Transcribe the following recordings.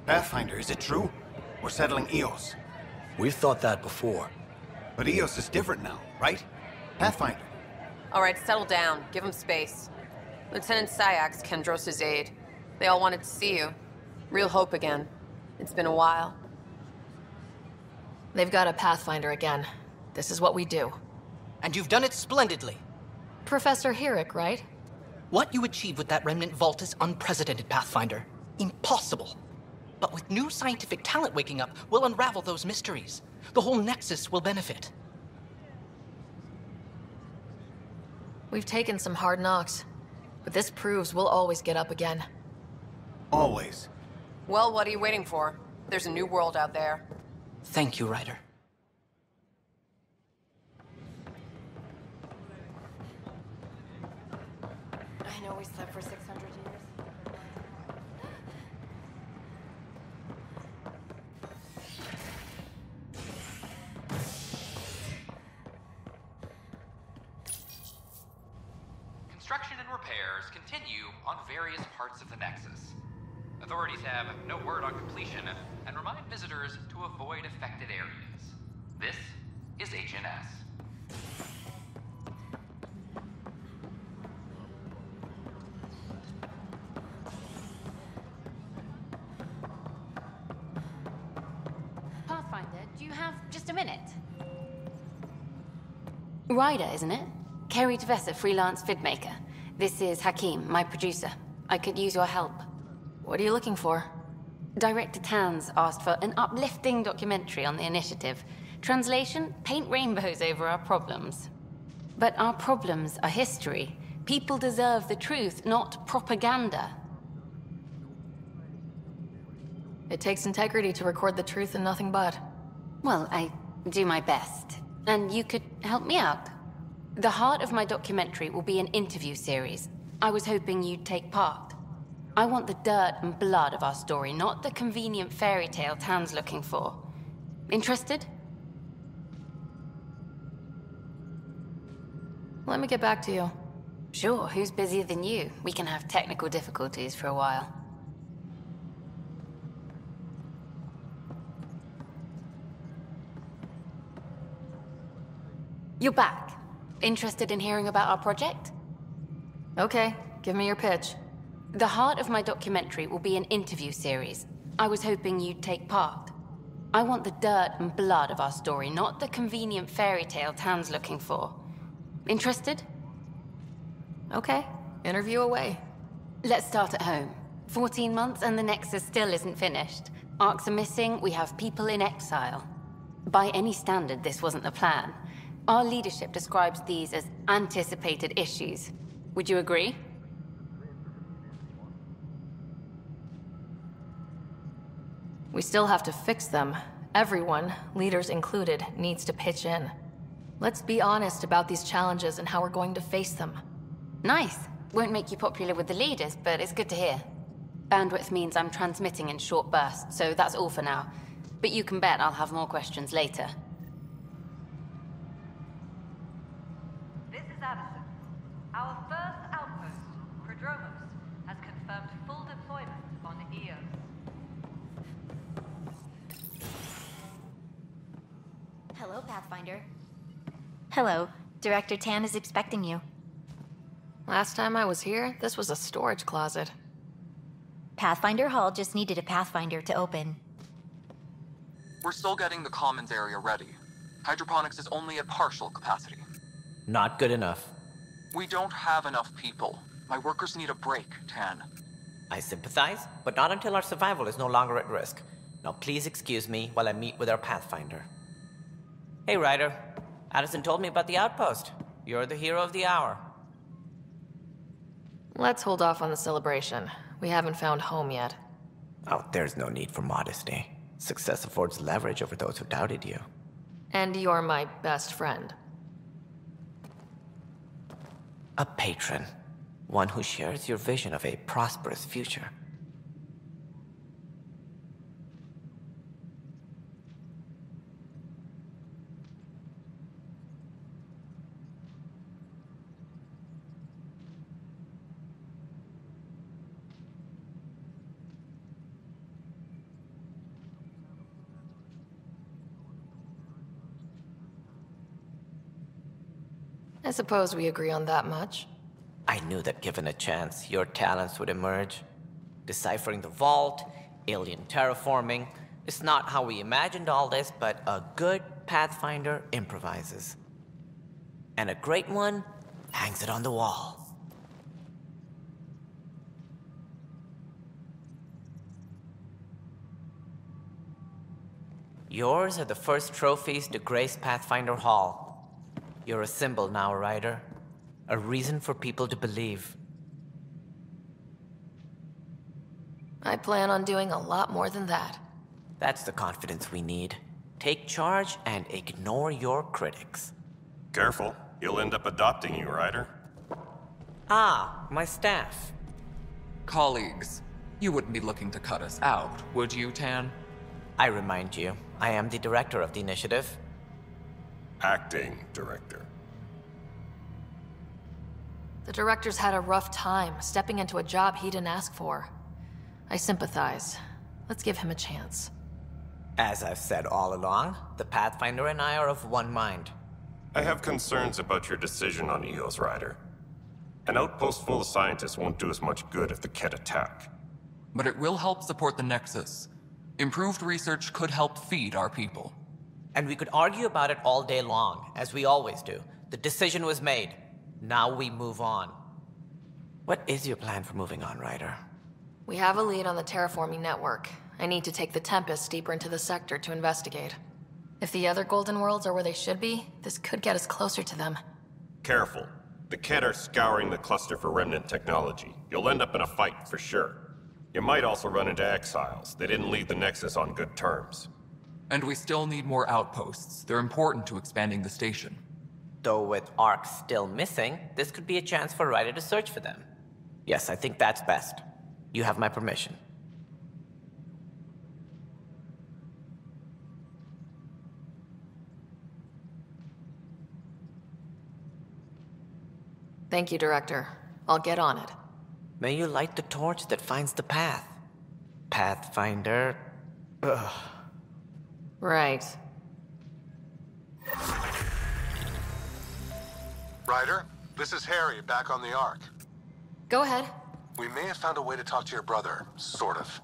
Pathfinder, is it true? We're settling Eos. We've thought that before. But Eos is different now, right? Pathfinder. All right, settle down. Give him space. Lieutenant Syax, Kendros' aide. They all wanted to see you. Real hope again. It's been a while. They've got a Pathfinder again. This is what we do. And you've done it splendidly. Professor Herrick, right? What you achieved with that remnant vault is unprecedented, Pathfinder. Impossible. But with new scientific talent waking up, we'll unravel those mysteries. The whole Nexus will benefit. We've taken some hard knocks, but this proves we'll always get up again. Always. Well, what are you waiting for? There's a new world out there. Thank you, Ryder. I know we slept for 600 years. Construction and repairs continue on various parts of the Nexus. Authorities have no word on completion and remind visitors to avoid affected areas. This is HNS. Pathfinder, do you have just a minute? Ryder, isn't it? Kerry Tavessa, freelance vidmaker. This is Hakim, my producer. I could use your help. What are you looking for? Director Tans asked for an uplifting documentary on the initiative. Translation, paint rainbows over our problems. But our problems are history. People deserve the truth, not propaganda. It takes integrity to record the truth and nothing but. Well, I do my best. And you could help me out. The heart of my documentary will be an interview series. I was hoping you'd take part. I want the dirt and blood of our story, not the convenient fairy tale Tan's looking for. Interested? Let me get back to you. Sure, who's busier than you? We can have technical difficulties for a while. You're back. Interested in hearing about our project? Okay, give me your pitch. The heart of my documentary will be an interview series. I was hoping you'd take part. I want the dirt and blood of our story, not the convenient fairy tale Tan's looking for. Interested? Okay, interview away. Let's start at home. 14 months and the Nexus still isn't finished. Arcs are missing, we have people in exile. By any standard, this wasn't the plan. Our leadership describes these as anticipated issues. Would you agree? We still have to fix them. Everyone, leaders included, needs to pitch in. Let's be honest about these challenges and how we're going to face them. Nice. Won't make you popular with the leaders, but it's good to hear. Bandwidth means I'm transmitting in short bursts, so that's all for now. But you can bet I'll have more questions later. This is Addison. Our first outpost, Prodromos, has confirmed full deployment on Eos. Hello, Pathfinder. Hello. Director Tan is expecting you. Last time I was here, this was a storage closet. Pathfinder Hall just needed a Pathfinder to open. We're still getting the commons area ready. Hydroponics is only at partial capacity. Not good enough. We don't have enough people. My workers need a break, Tan. I sympathize, but not until our survival is no longer at risk. Now please excuse me while I meet with our Pathfinder. Hey, Ryder. Addison told me about the outpost. You're the hero of the hour. Let's hold off on the celebration. We haven't found home yet. Oh, there's no need for modesty. Success affords leverage over those who doubted you. And you're my best friend. A patron. One who shares your vision of a prosperous future. I suppose we agree on that much. I knew that given a chance, your talents would emerge. Deciphering the vault, alien terraforming. It's not how we imagined all this, but a good Pathfinder improvises. And a great one hangs it on the wall. Yours are the first trophies to grace Pathfinder Hall. You're a symbol now, Ryder. A reason for people to believe. I plan on doing a lot more than that. That's the confidence we need. Take charge and ignore your critics. Careful. He'll end up adopting you, Ryder. Ah, my staff. Colleagues, you wouldn't be looking to cut us out, would you, Tan? I remind you, I am the director of the initiative. Acting director. The director's had a rough time, stepping into a job he didn't ask for. I sympathize. Let's give him a chance. As I've said all along, the Pathfinder and I are of one mind. I have concerns about your decision on EOS, Ryder. An outpost full of scientists won't do us much good if the Kett attack. But it will help support the Nexus. Improved research could help feed our people. And we could argue about it all day long, as we always do. The decision was made. Now we move on. What is your plan for moving on, Ryder? We have a lead on the terraforming network. I need to take the Tempest deeper into the sector to investigate. If the other Golden Worlds are where they should be, this could get us closer to them. Careful. The Kett are scouring the cluster for remnant technology. You'll end up in a fight, for sure. You might also run into exiles. They didn't leave the Nexus on good terms. And we still need more outposts. They're important to expanding the station. Though with Ark still missing, this could be a chance for Ryder to search for them. Yes, I think that's best. You have my permission. Thank you, Director. I'll get on it. May you light the torch that finds the path. Pathfinder. Ugh. Right. Ryder, this is Harry, back on the Ark. Go ahead. We may have found a way to talk to your brother, sort of.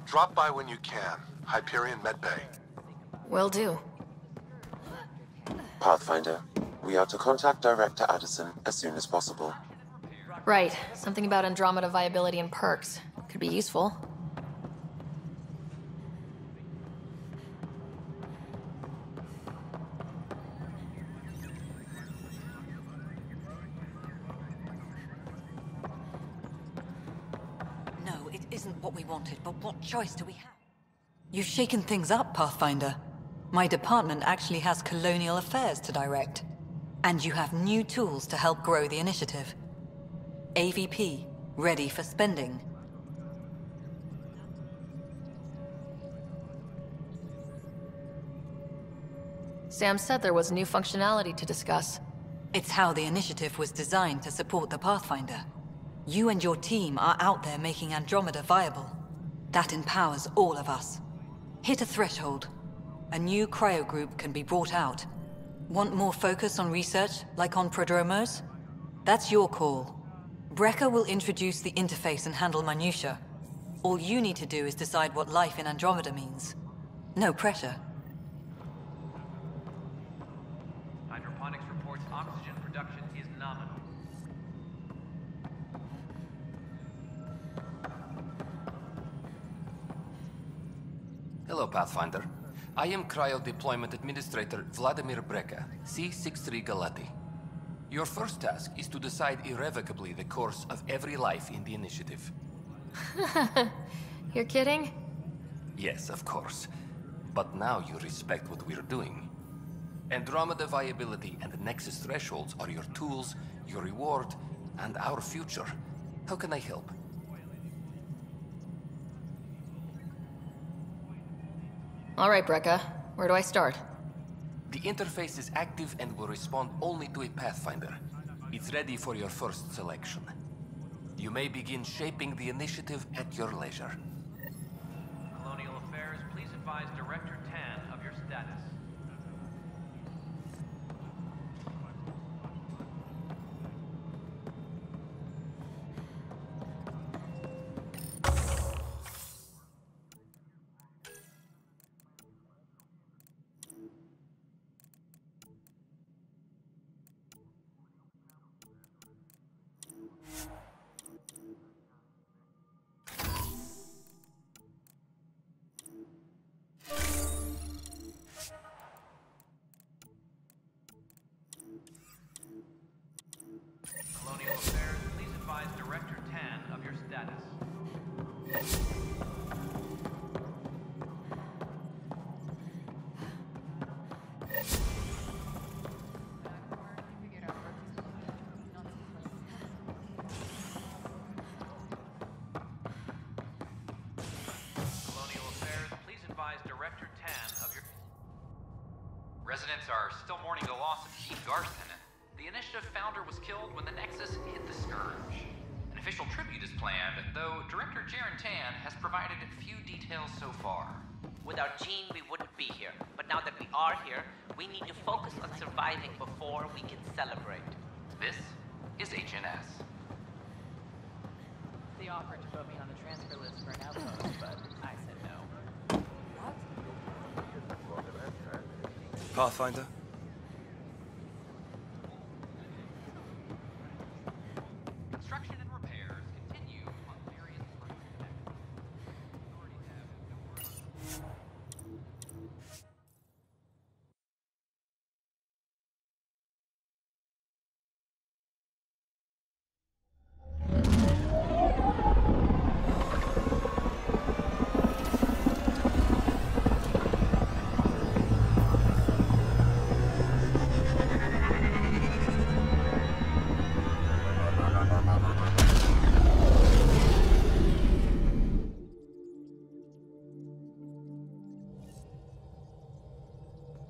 Drop by when you can. Hyperion Medbay. Will do. Pathfinder, we are to contact Director Addison as soon as possible. Right. Something about Andromeda viability and perks. Could be useful. No, it isn't what we wanted, but what choice do we have? You've shaken things up, Pathfinder. My department actually has colonial affairs to direct. And you have new tools to help grow the initiative. AVP, ready for spending. Sam said there was new functionality to discuss. It's how the initiative was designed to support the Pathfinder. You and your team are out there making Andromeda viable. That empowers all of us. Hit a threshold. A new cryo group can be brought out. Want more focus on research, like on prodromos? That's your call. Brecker will introduce the interface and handle minutiae. All you need to do is decide what life in Andromeda means. No pressure. Hydroponics reports oxygen production is nominal. Hello, Pathfinder. I am Cryo Deployment Administrator Vladimir Brecker, C-63 Galati. Your first task is to decide irrevocably the course of every life in the initiative. You're kidding? Yes, of course. But now you respect what we're doing. Andromeda viability and the Nexus thresholds are your tools, your reward, and our future. How can I help? All right, Brecca. Where do I start? The interface is active and will respond only to a Pathfinder. It's ready for your first selection. You may begin shaping the initiative at your leisure. Colonial Affairs, please advise Director Tan of your status. are still mourning the loss of Chief Garson, the Initiative founder was killed when the Nexus hit the Scourge. An official tribute is planned, though Director Jaren Tan has provided few details so far. Without Jean, we wouldn't be here. But now that we are here, we need to focus on surviving before we can celebrate. This is HNS. They offered to put me on the transfer list for an outpost, but I said no. Pathfinder? Construction and repairs continue on various parts of the Nexus. Authorities have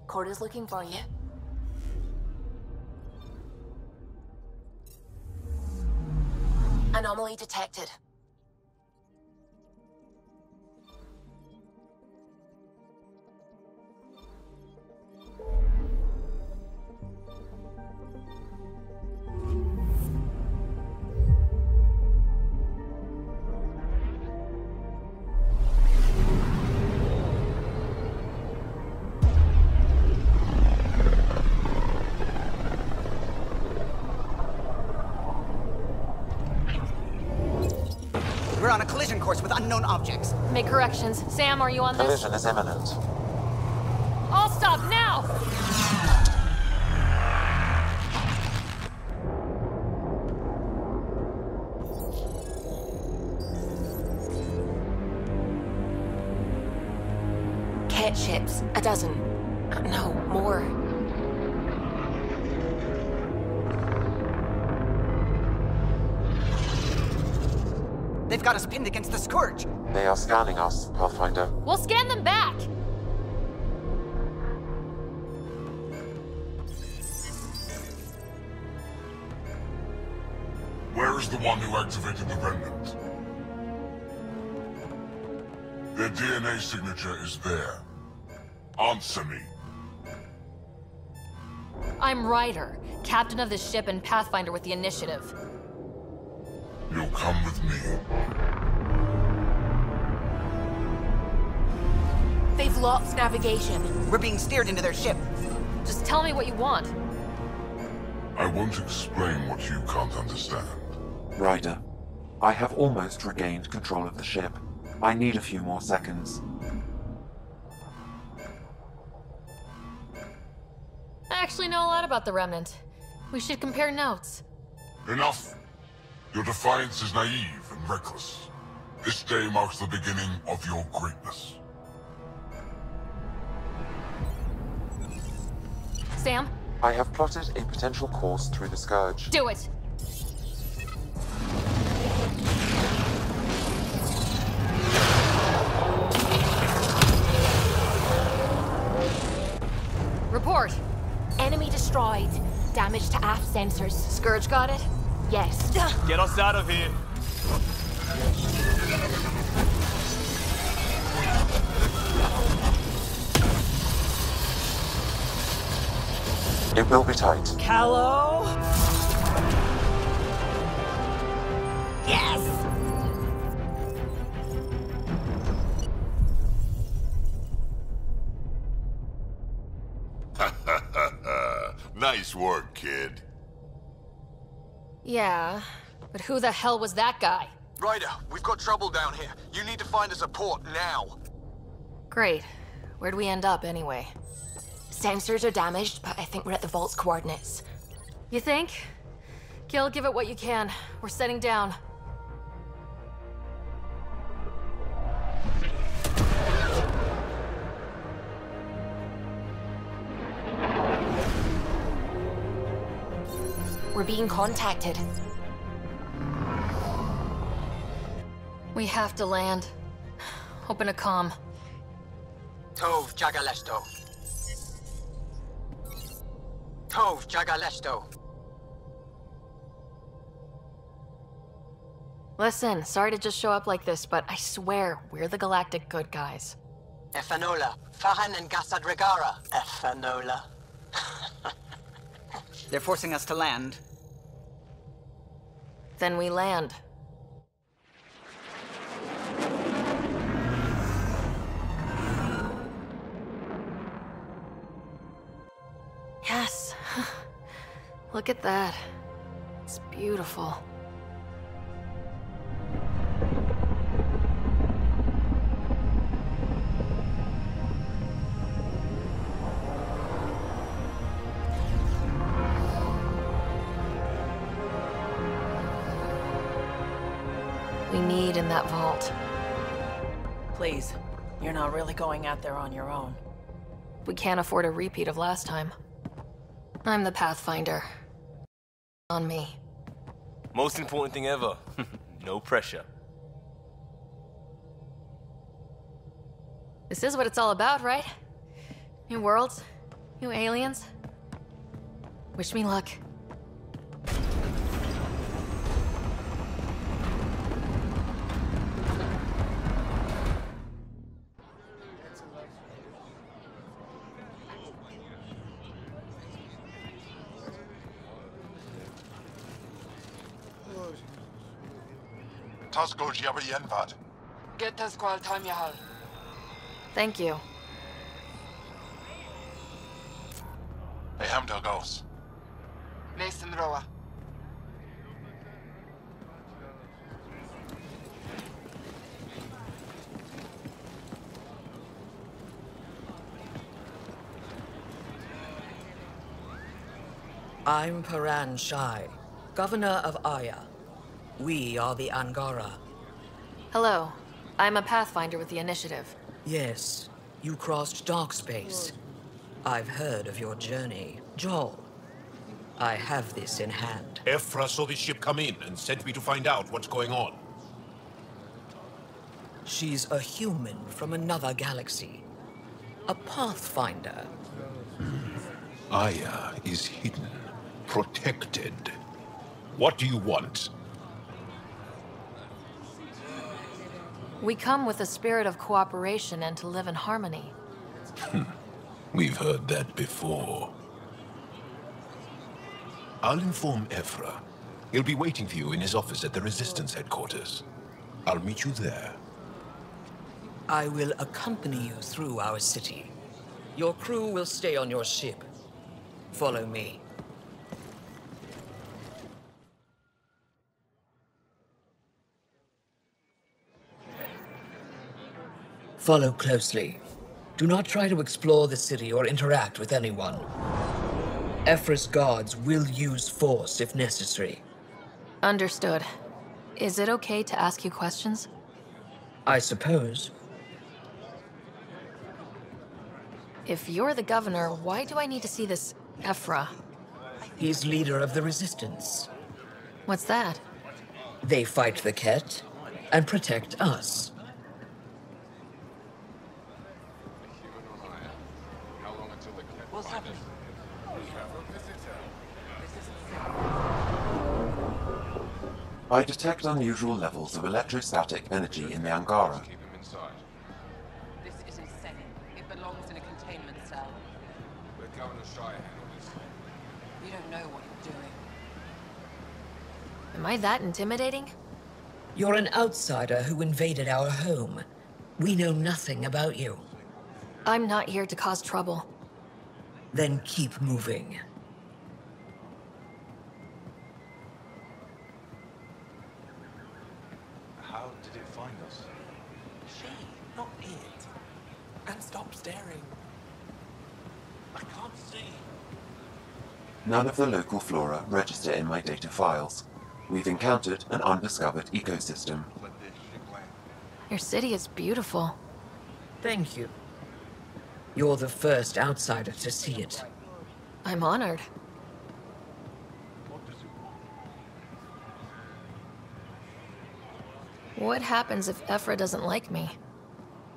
Corda's looking for you. Anomaly detected. We're on a collision course with unknown objects. Make corrections. Sam, are you on this? Collision is imminent. All stop now! Cat ships. A dozen. No, more. They've got us pinned against the Scourge. They are scanning us, Pathfinder. We'll scan them back! Where is the one who activated the Remnant? Their DNA signature is there. Answer me. I'm Ryder, captain of this ship and Pathfinder with the Initiative. You'll come with me. They've lost navigation. We're being steered into their ship. Just tell me what you want. I won't explain what you can't understand. Ryder, I have almost regained control of the ship. I need a few more seconds. I actually know a lot about the Remnant. We should compare notes. Enough! Your defiance is naive and reckless. This day marks the beginning of your greatness. Sam? I have plotted a potential course through the Scourge. Do it! Report. Enemy destroyed. Damage to aft sensors. Scourge got it? Yes. Get us out of here. It will be tight. Callow? Yes! Nice work, kid. Yeah, but who the hell was that guy? Ryder, we've got trouble down here. You need to find us a port now. Great. Where'd we end up, anyway? Sensors are damaged, but I think we're at the vault's coordinates. You think? Gil, give it what you can. We're setting down. We're being contacted. We have to land. Open a comm. Tov Jagalesto. Tov Jagalesto. Listen, sorry to just show up like this, but I swear, we're the galactic good guys. Efanola. Fahan and Gasadregara. Efanola. They're forcing us to land. Then we land. Yes. Look at that. It's beautiful. We need in that vault. Please, you're not really going out there on your own. We can't afford a repeat of last time. I'm the Pathfinder. On me. Most important thing ever. No pressure. This is what it's all about, right? New worlds, new aliens. Wish me luck. Tasco Jiabayenvat. Get us Squal Tamyahal. Thank you. Ehamdel Gos. Nathan Roa. I'm Paran Shai, Governor of Aya. We are the Angara. Hello. I'm a Pathfinder with the Initiative. Yes, you crossed dark space. I've heard of your journey. Joel, I have this in hand. Ephra saw this ship come in and sent me to find out what's going on. She's a human from another galaxy. A Pathfinder. Aya is hidden, protected. What do you want? We come with a spirit of cooperation and to live in harmony. We've heard that before. I'll inform Ephra. He'll be waiting for you in his office at the Resistance headquarters. I'll meet you there. I will accompany you through our city. Your crew will stay on your ship. Follow me. Follow closely. Do not try to explore the city or interact with anyone. Ephra's guards will use force if necessary. Understood. Is it okay to ask you questions? I suppose. If you're the governor, why do I need to see this Ephra? He's leader of the Resistance. What's that? They fight the Ket and protect us. I detect unusual levels of electrostatic energy in the Angara. This isn't safe. It belongs in a containment cell. Let Governor Shire handle this. You don't know what you're doing. Am I that intimidating? You're an outsider who invaded our home. We know nothing about you. I'm not here to cause trouble. Then keep moving. How did it find us? She, not it. And stop staring. I can't see. None of the local flora register in my data files. We've encountered an undiscovered ecosystem. Your city is beautiful. Thank you. You're the first outsider to see it. I'm honored. What happens if Ephra doesn't like me?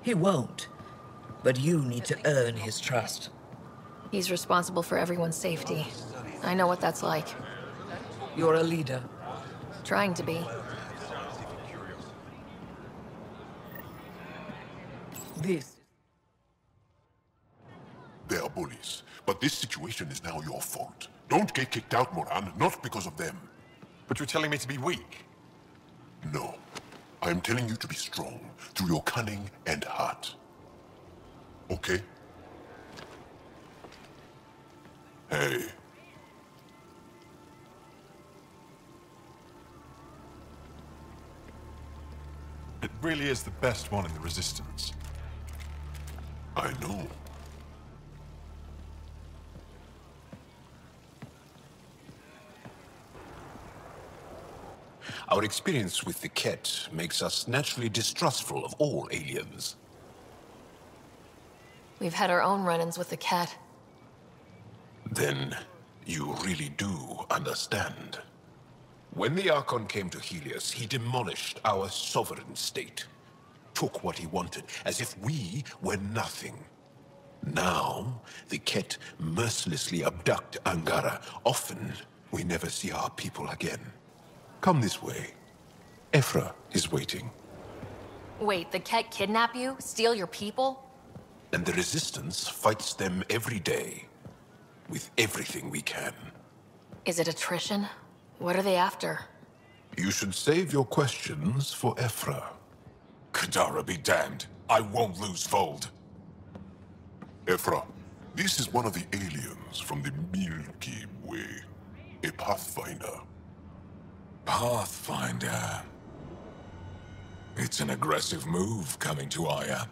He won't. But you need to earn his trust. He's responsible for everyone's safety. I know what that's like. You're a leader. Trying to be. This. They are bullies, but this situation is now your fault. Don't get kicked out, Moran, not because of them. But you're telling me to be weak? No. I am telling you to be strong, through your cunning and heart. Okay? Hey. It really is the best one in the Resistance. I know. Our experience with the Ket makes us naturally distrustful of all aliens. We've had our own run-ins with the cat. Then you really do understand. When the Archon came to Helios, he demolished our sovereign state. Took what he wanted, as if we were nothing. Now, the Ket mercilessly abduct Angara. Often, we never see our people again. Come this way. Ephra is waiting. Wait, the cat kidnap you? Steal your people? And the Resistance fights them every day. With everything we can. Is it attrition? What are they after? You should save your questions for Ephra. Kadara be damned. I won't lose Vold. Ephra, this is one of the aliens from the Milky Way. A Pathfinder. Pathfinder. It's an aggressive move coming to Aya.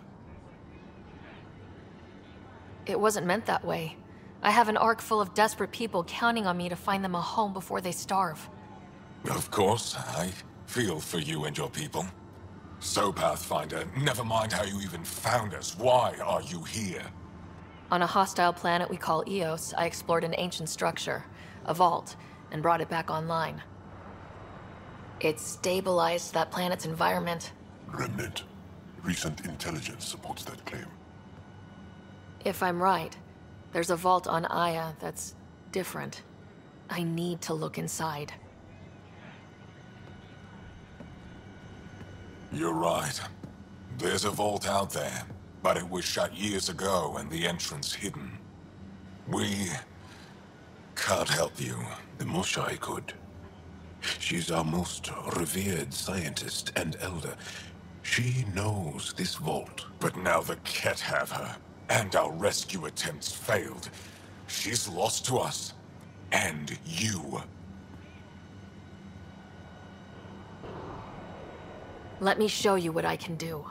It wasn't meant that way. I have an ark full of desperate people counting on me to find them a home before they starve. Of course, I feel for you and your people. So, Pathfinder, never mind how you even found us. Why are you here? On a hostile planet we call Eos, I explored an ancient structure, a vault, and brought it back online. It stabilized that planet's environment. Remnant. Recent intelligence supports that claim. If I'm right, there's a vault on Aya that's different. I need to look inside. You're right. There's a vault out there, but it was shut years ago and the entrance hidden. We can't help you. The Moshai could. She's our most revered scientist and elder. She knows this vault. But now the Ket have her, and our rescue attempts failed. She's lost to us. And you. Let me show you what I can do.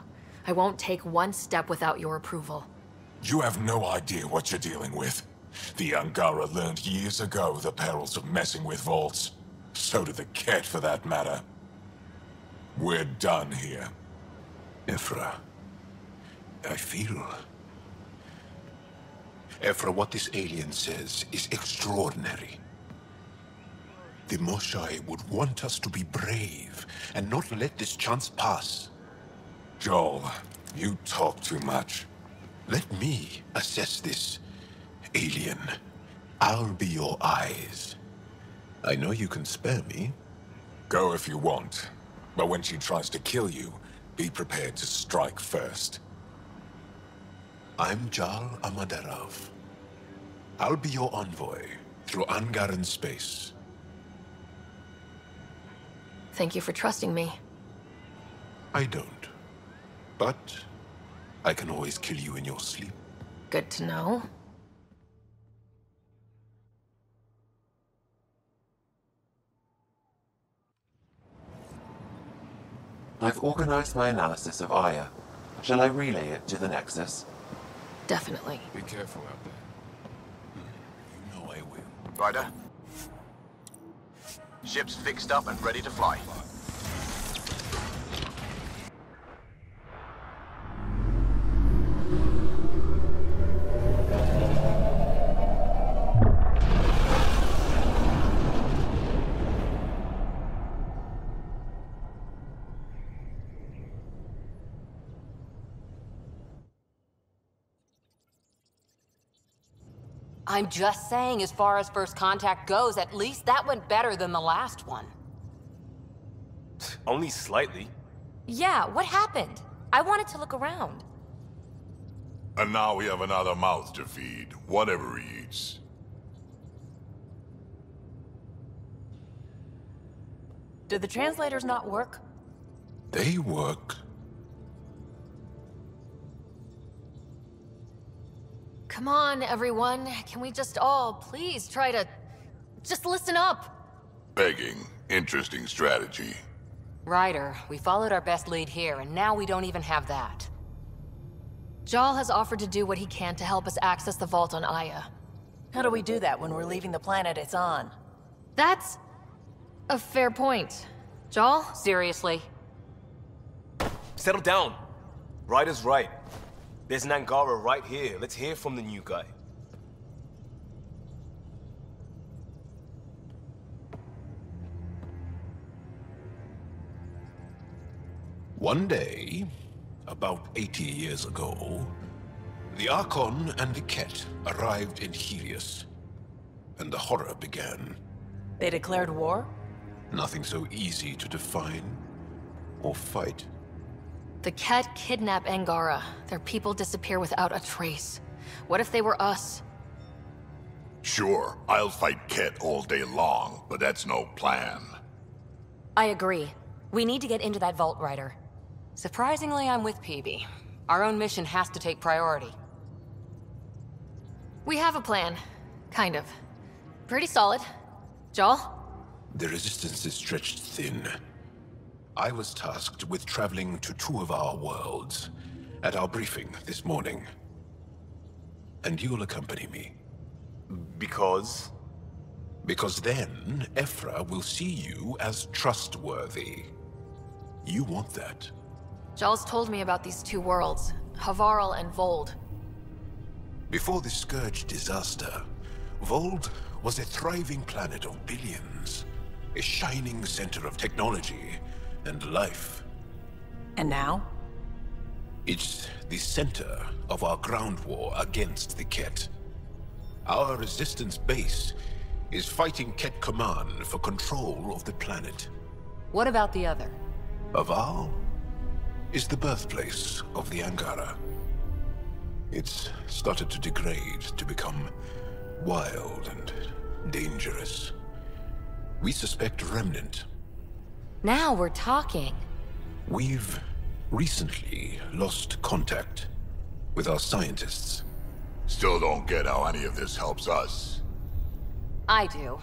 I won't take one step without your approval. You have no idea what you're dealing with. The Angara learned years ago the perils of messing with vaults. So did the Ket, for that matter. We're done here. Ephra, I feel... Ephra, what this alien says is extraordinary. The Moshai would want us to be brave and not let this chance pass. Joel, you talk too much. Let me assess this, alien. I'll be your eyes. I know you can spare me. Go if you want. But when she tries to kill you, be prepared to strike first. I'm Jal Amaderov. I'll be your envoy through Angaran space. Thank you for trusting me. I don't. But I can always kill you in your sleep. Good to know. I've organized my analysis of Aya. Shall I relay it to the Nexus? Definitely. Be careful out there. You know I will. Ryder? Ship's fixed up and ready to fly. I'm just saying, as far as first contact goes, at least that went better than the last one. Only slightly. Yeah, what happened? I wanted to look around. And now we have another mouth to feed, whatever he eats. Do the translators not work? They work. Come on, everyone. Can we just all please try to just listen up? Begging. Interesting strategy. Ryder, we followed our best lead here, and now we don't even have that. Jal has offered to do what he can to help us access the vault on Aya. How do we do that when we're leaving the planet it's on? That's a fair point. Jal? Seriously? Settle down. Ryder's right. There's an Angara right here. Let's hear from the new guy. One day, about 80 years ago, the Archon and the Ket arrived in Helios, and the horror began. They declared war? Nothing so easy to define or fight. The Ket kidnap Angara. Their people disappear without a trace. What if they were us? Sure, I'll fight Ket all day long, but that's no plan. I agree. We need to get into that vault, Ryder. Surprisingly, I'm with PB. Our own mission has to take priority. We have a plan. Kind of. Pretty solid. Jal? The resistance is stretched thin. I was tasked with traveling to 2 of our worlds at our briefing this morning. And you'll accompany me. Because? Because then, Ephra will see you as trustworthy. You want that. Jal's told me about these 2 worlds, Havarl and Vold. Before the Scourge disaster, Vold was a thriving planet of billions. A shining center of technology and life. And now? It's the center of our ground war against the Ket. Our resistance base is fighting Ket Command for control of the planet. What about the other? Havarl is the birthplace of the Angara. It's started to degrade, to become wild and dangerous. We suspect Remnant. Now we're talking. We've recently lost contact with our scientists. Still don't get how any of this helps us. I do.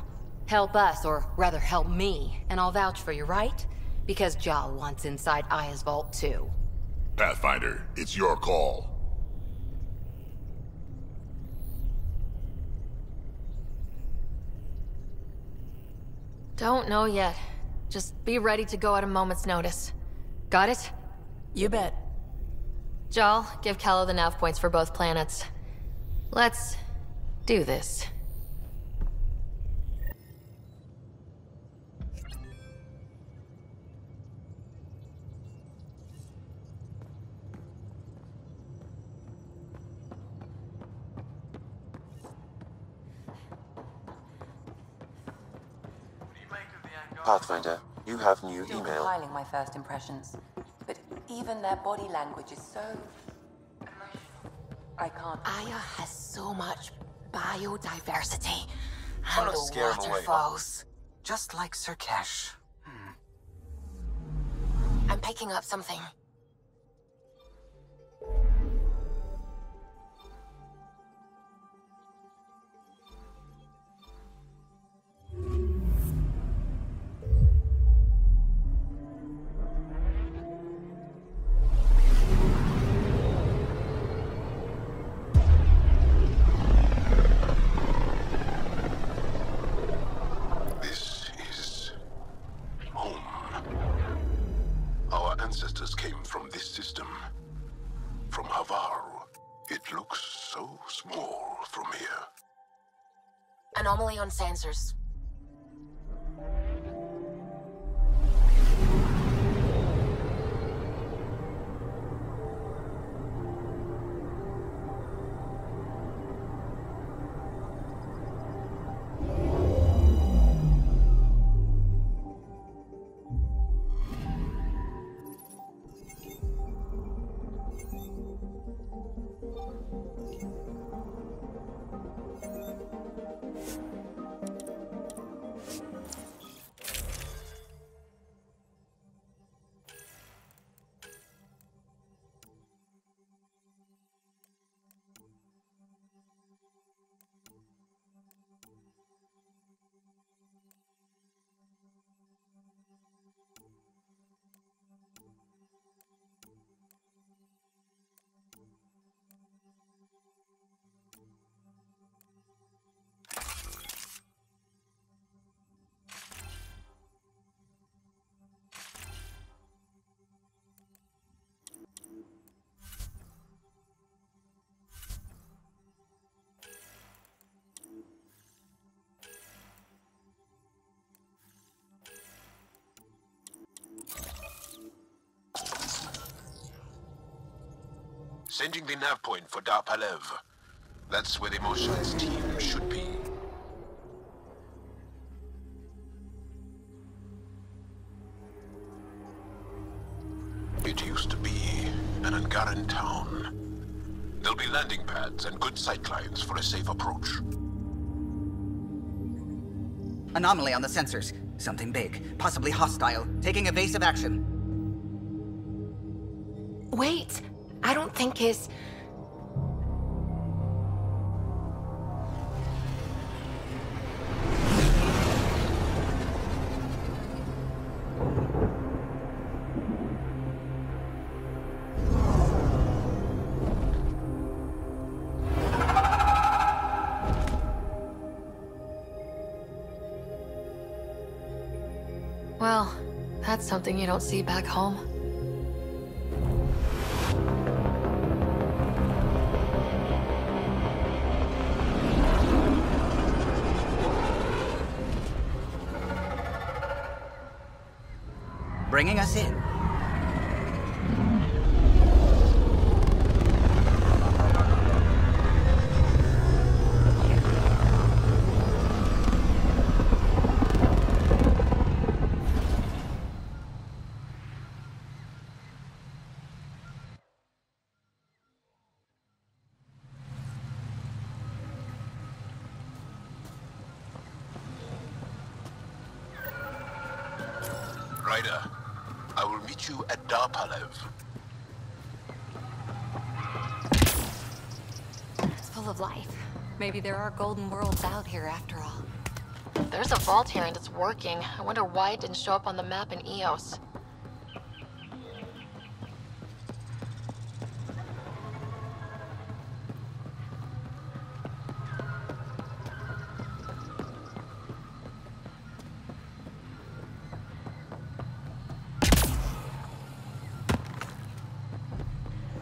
Help us, or rather help me, and I'll vouch for you, right? Because Jal wants inside Aya's vault too. Pathfinder, it's your call. Don't know yet. Just be ready to go at a moment's notice. Got it? You bet. Jal, give Kello the nav points for both planets. Let's do this. Pathfinder, you have new Still email. compiling my first impressions, but even their body language is so emotional. I can't. Aya has so much biodiversity. Try And not to the scare him away. waterfalls. Just like Sirkesh. I'm picking up something. This is home. Our ancestors came from this system. From Havarl. It looks so small from here. Anomaly on sensors. Sending the nav point for Dar Palev. That's where the Mosha's team should be. It used to be an Angaran town. There'll be landing pads and good sightlines for a safe approach. Anomaly on the sensors. Something big, possibly hostile, taking evasive action. Wait, I don't think his... Well, that's something you don't see back home. Bringing us in. Ryder, I will meet you at Dar Palev. It's full of life. Maybe there are golden worlds out here after all. There's a vault here and it's working. I wonder why it didn't show up on the map in EOS.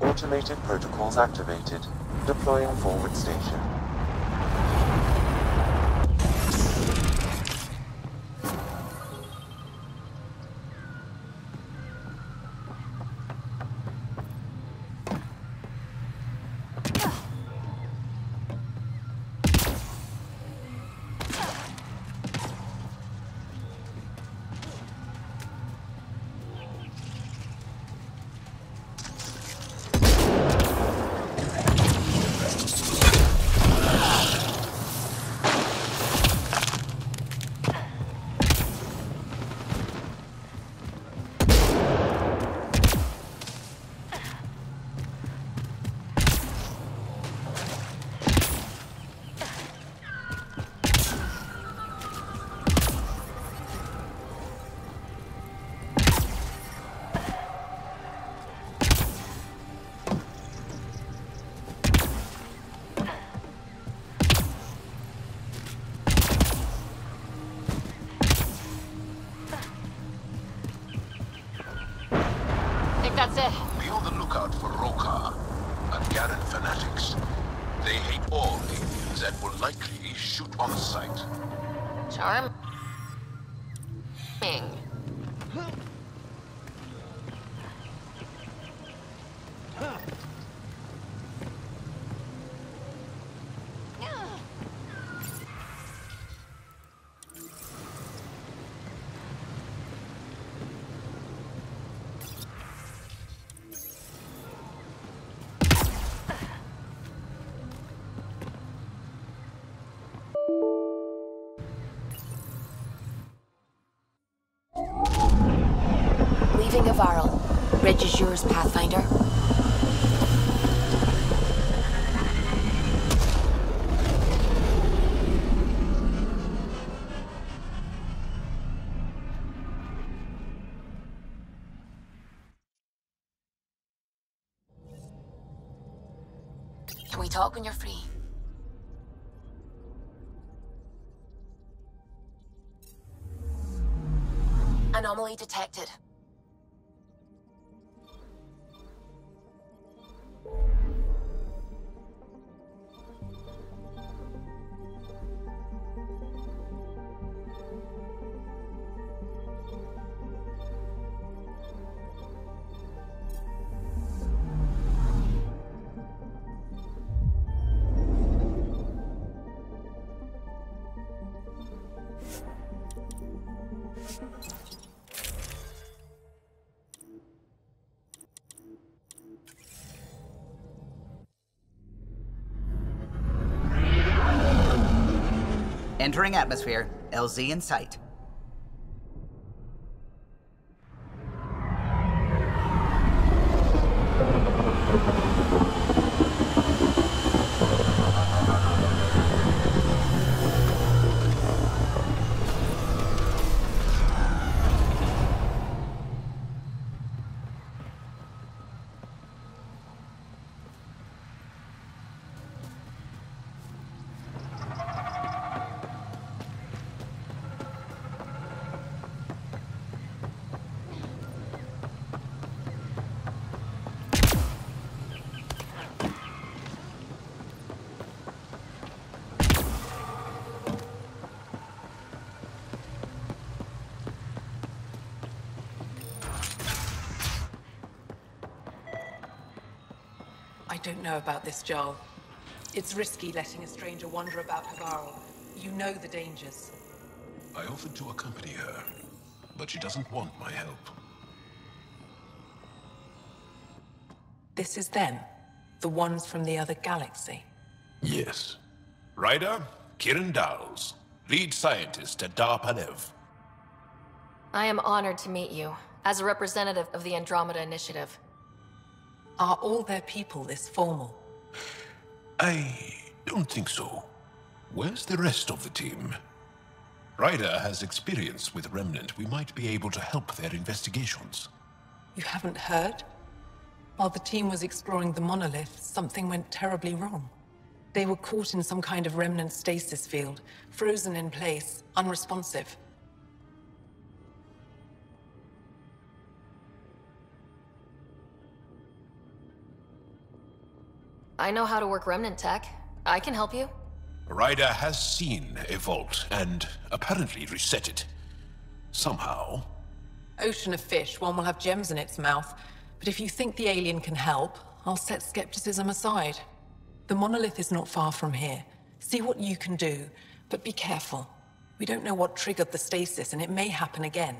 Automated protocols activated. Deploying forward station. That's it. Be on the lookout for Roka, Angaran fanatics. They hate all aliens and will likely shoot on sight. Charming. Leaving Avarl. Reg is yours, Pathfinder. Can we talk when you're free? Anomaly detected. Entering atmosphere. LZ in sight. I don't know about this, Joel. It's risky letting a stranger wander about Havarl. You know the dangers. I offered to accompany her, but she doesn't want my help. This is them? The ones from the other galaxy? Yes. Ryder, Kiran Dowles, lead scientist at DARPANEV. I am honored to meet you, as a representative of the Andromeda Initiative. Are all their people this formal? I don't think so. Where's the rest of the team? Ryder has experience with Remnant. We might be able to help their investigations. You haven't heard? While the team was exploring the monolith, something went terribly wrong. They were caught in some kind of Remnant stasis field, frozen in place, unresponsive. I know how to work Remnant tech. I can help you. Ryder has seen a vault and apparently reset it. Somehow. Ocean of fish, one will have gems in its mouth. But if you think the alien can help, I'll set skepticism aside. The monolith is not far from here. See what you can do, but be careful. We don't know what triggered the stasis, and it may happen again.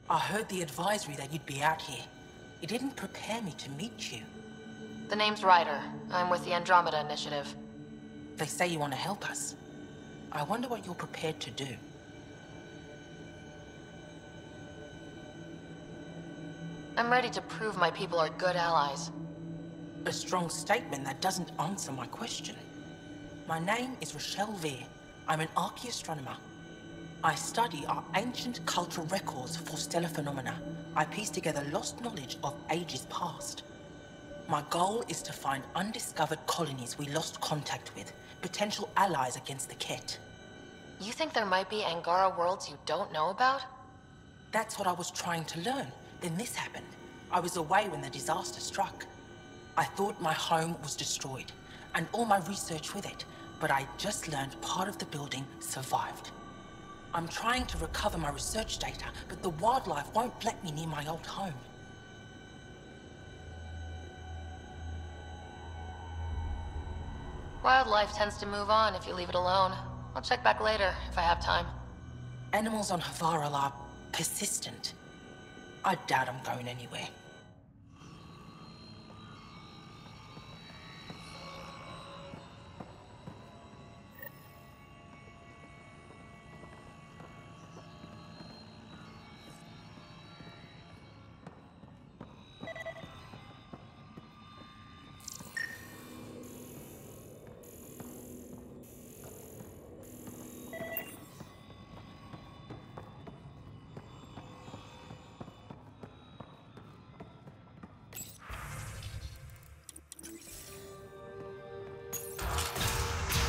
I heard the advisory that you'd be out here. It didn't prepare me to meet you. The name's Ryder. I'm with the Andromeda Initiative. They say you want to help us. I wonder what you're prepared to do. I'm ready to prove my people are good allies. A strong statement that doesn't answer my question. My name is Rochelle Veer. I'm an archaeoastronomer. I study our ancient cultural records for stellar phenomena. I piece together lost knowledge of ages past. My goal is to find undiscovered colonies we lost contact with, potential allies against the Ket. You think there might be Angara worlds you don't know about? That's what I was trying to learn. Then this happened. I was away when the disaster struck. I thought my home was destroyed, and all my research with it, but I just learned part of the building survived. I'm trying to recover my research data, but the wildlife won't let me near my old home. Wildlife tends to move on if you leave it alone. I'll check back later if I have time. Animals on Havarl are persistent. I doubt I'm going anywhere.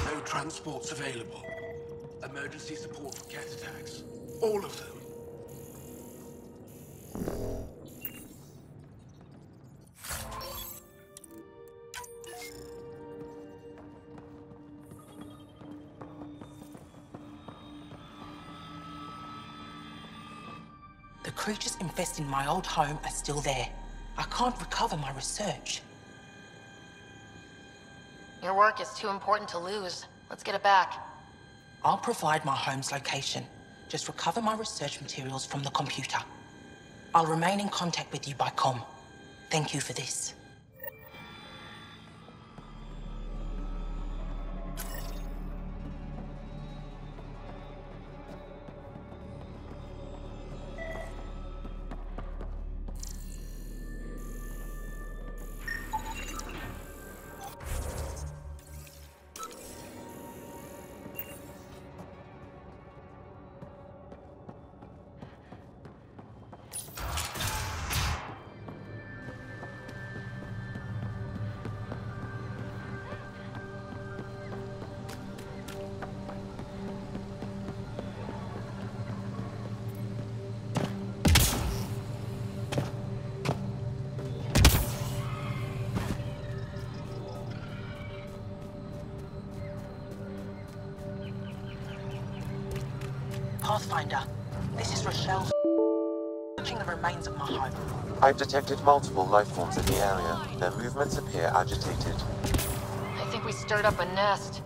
No transports available. Emergency support for cat attacks. All of them. The creatures infesting my old home are still there. I can't recover my research. Your work is too important to lose. Let's get it back. I'll provide my home's location. Just recover my research materials from the computer. I'll remain in contact with you by comm. Thank you for this. Pathfinder, this is Rochelle. Searching the remains of my home. I've detected multiple life forms in the area. Their movements appear agitated. I think we stirred up a nest.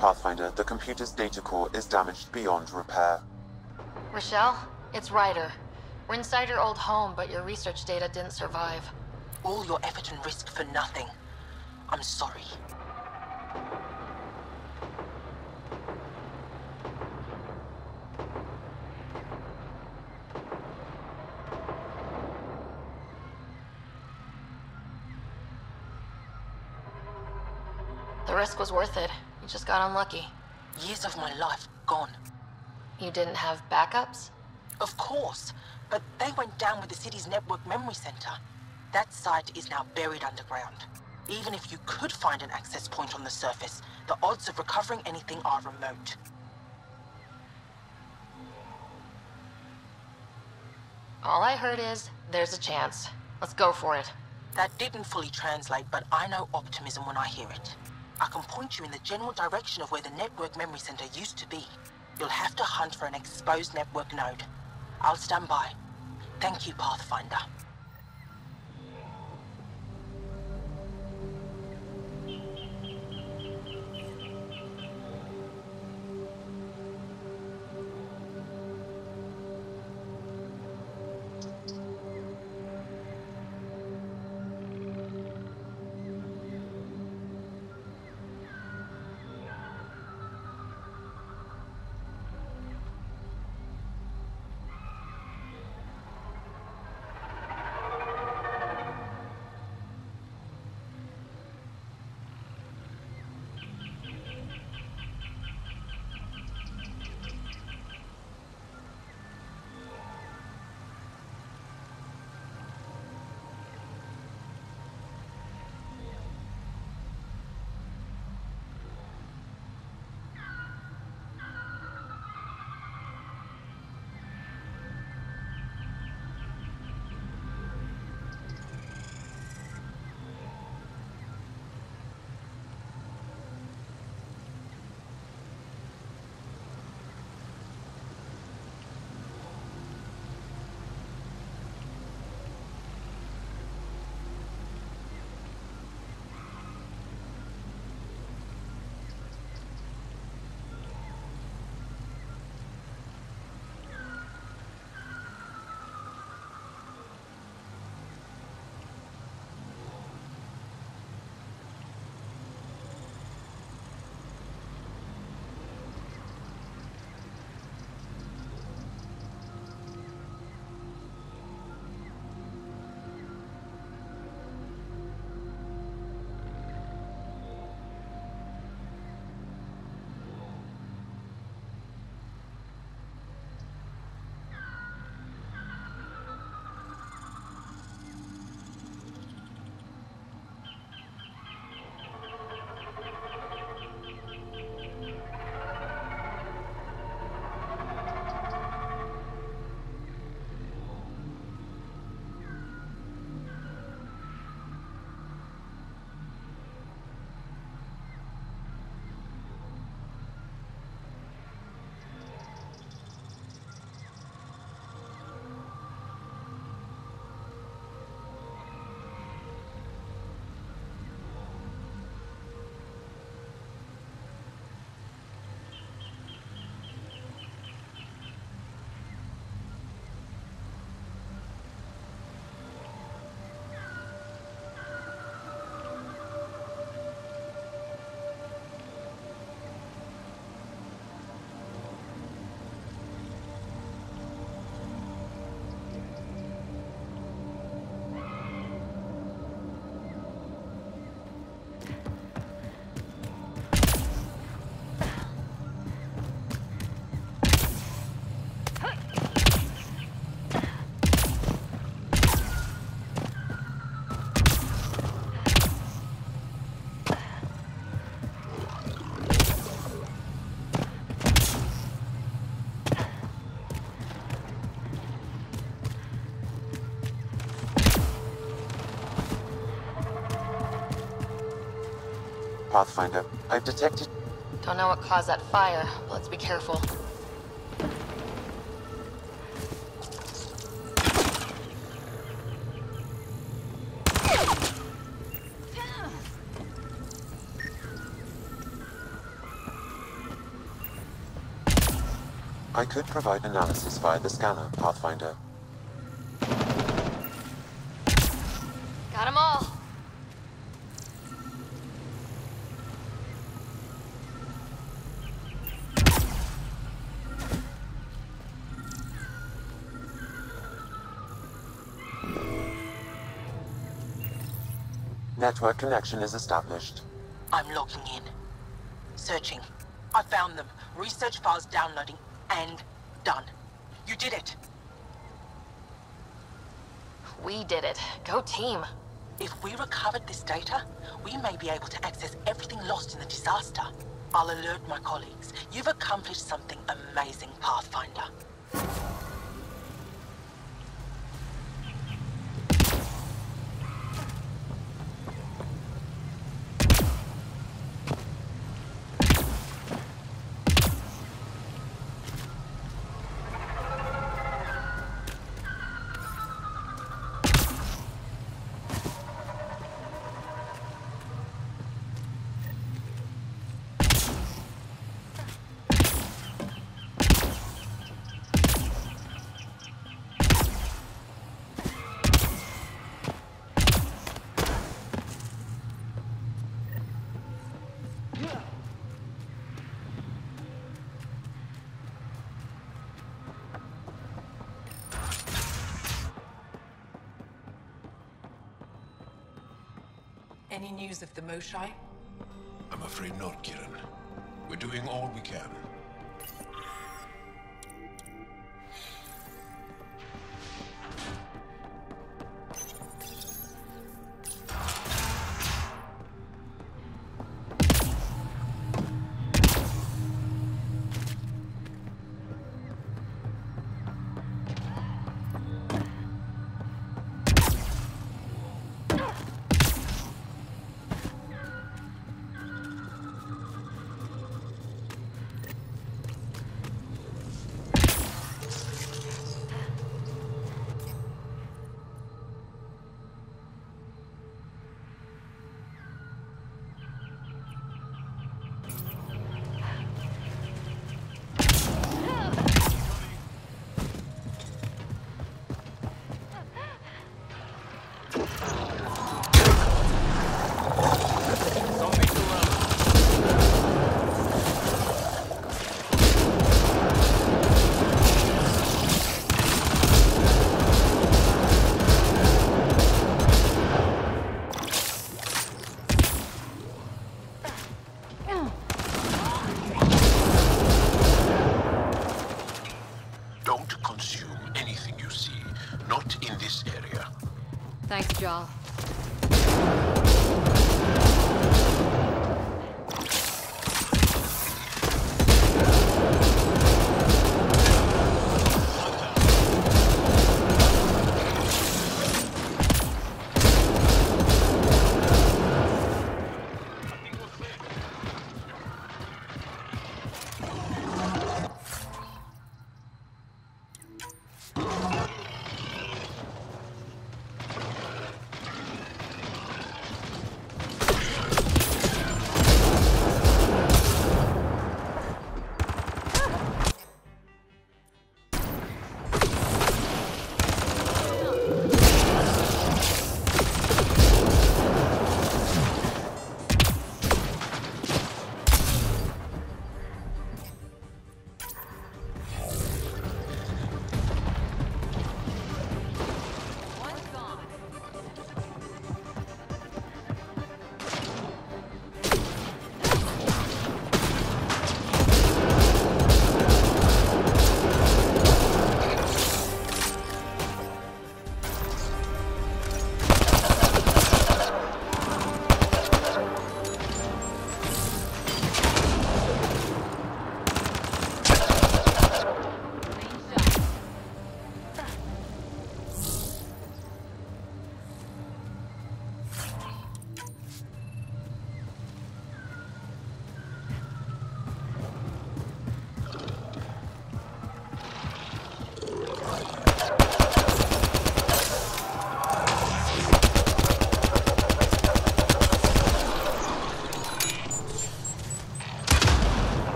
Pathfinder, the computer's data core is damaged beyond repair. Rochelle, it's Ryder. We're inside your old home, but your research data didn't survive. All your effort and risk for nothing. I'm sorry. The risk was worth it. You just got unlucky. Years of my life gone. You didn't have backups? Of course, but they went down with the city's network memory center. That site is now buried underground. Even if you could find an access point on the surface, the odds of recovering anything are remote. All I heard is, there's a chance. Let's go for it. That didn't fully translate, but I know optimism when I hear it. I can point you in the general direction of where the network memory center used to be. You'll have to hunt for an exposed network node. I'll stand by. Thank you, Pathfinder. Pathfinder. I've detected... Don't know what caused that fire, but let's be careful. I could provide analysis via the scanner, Pathfinder. Got 'em all. Network connection is established. I'm logging in. Searching. I found them. Research files downloading and done. You did it. We did it. Go team. If we recovered this data, we may be able to access everything lost in the disaster. I'll alert my colleagues. You've accomplished something amazing, Pathfinder. Any news of the Moshai? I'm afraid not, Kiran. We're doing all we can.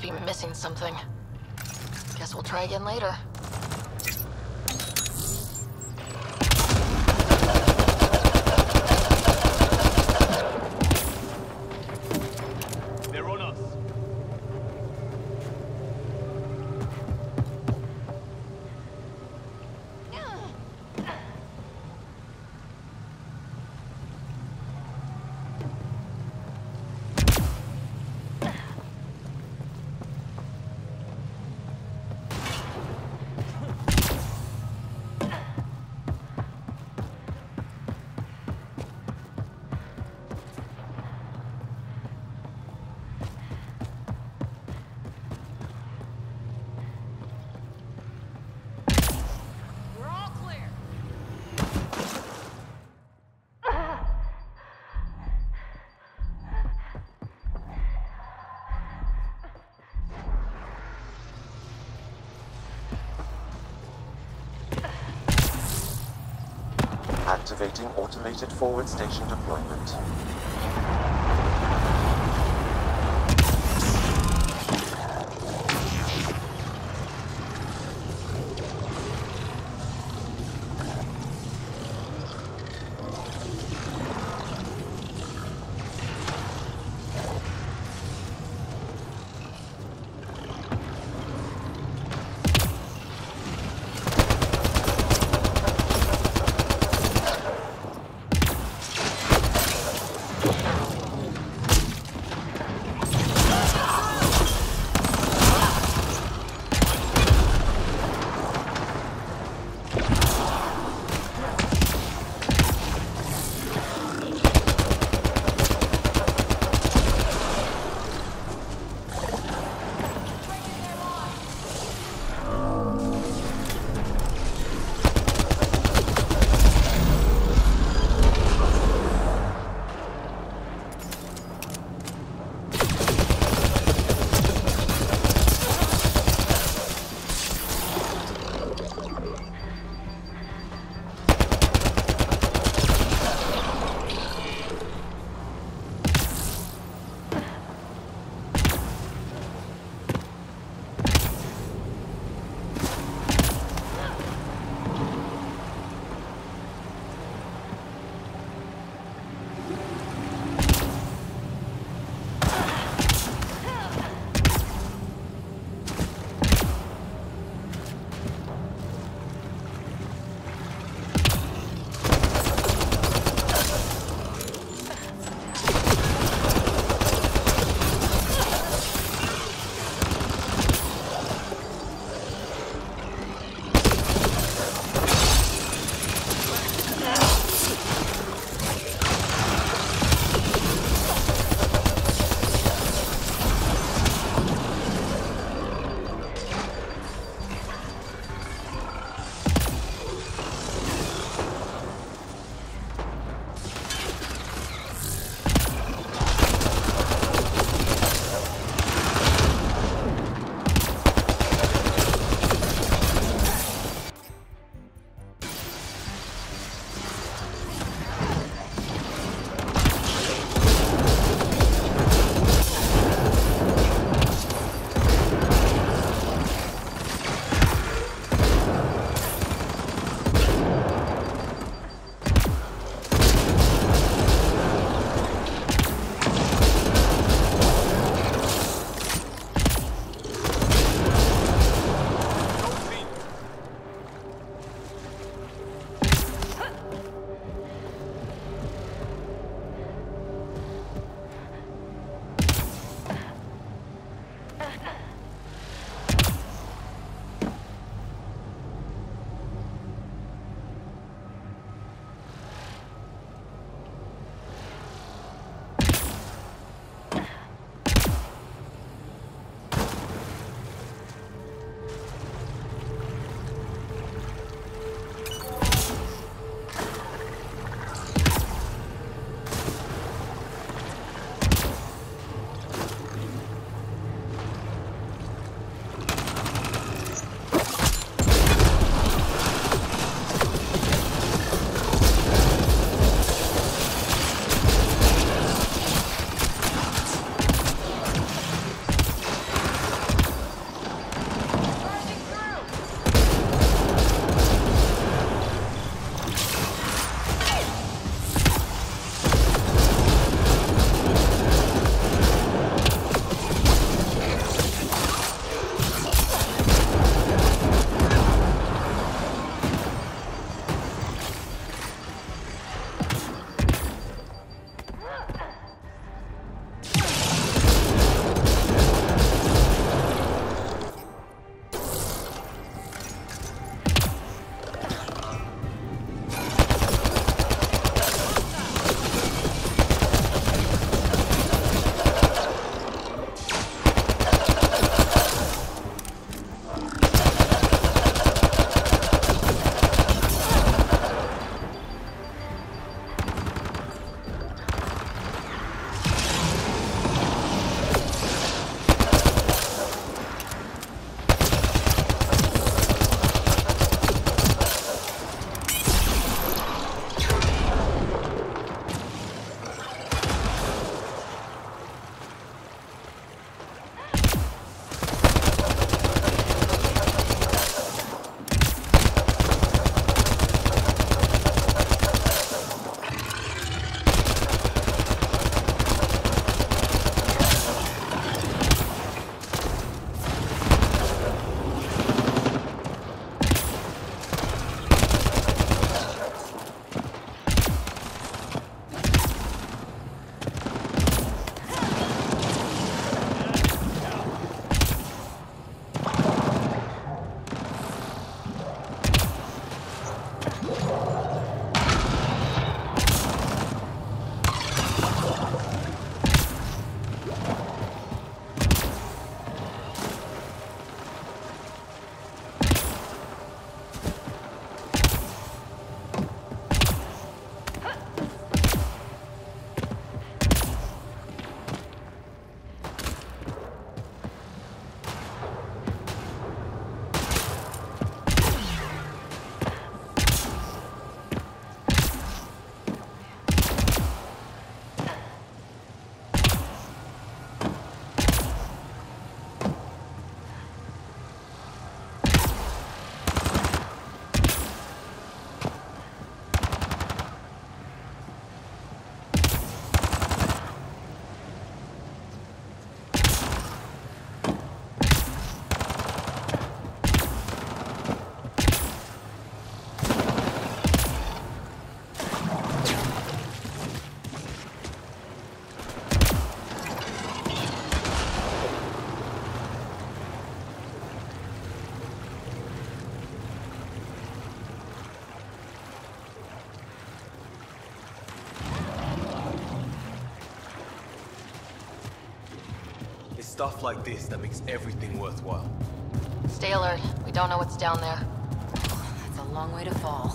must be missing something. Guess we'll try again later. They're on us. Activating automated forward station deployment. stuff like this that makes everything worthwhile. Stay alert. We don't know what's down there. That's a long way to fall.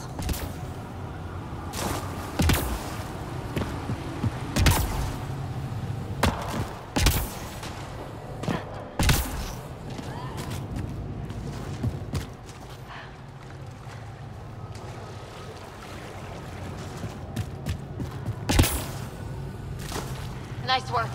Nice work.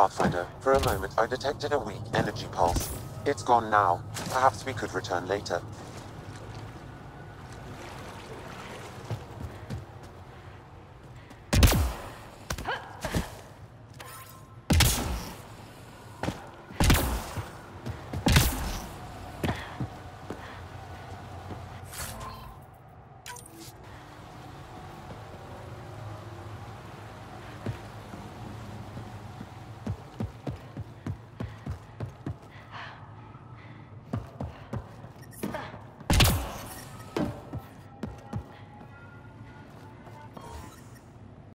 Pathfinder. For a moment, I detected a weak energy pulse. It's gone now. Perhaps we could return later.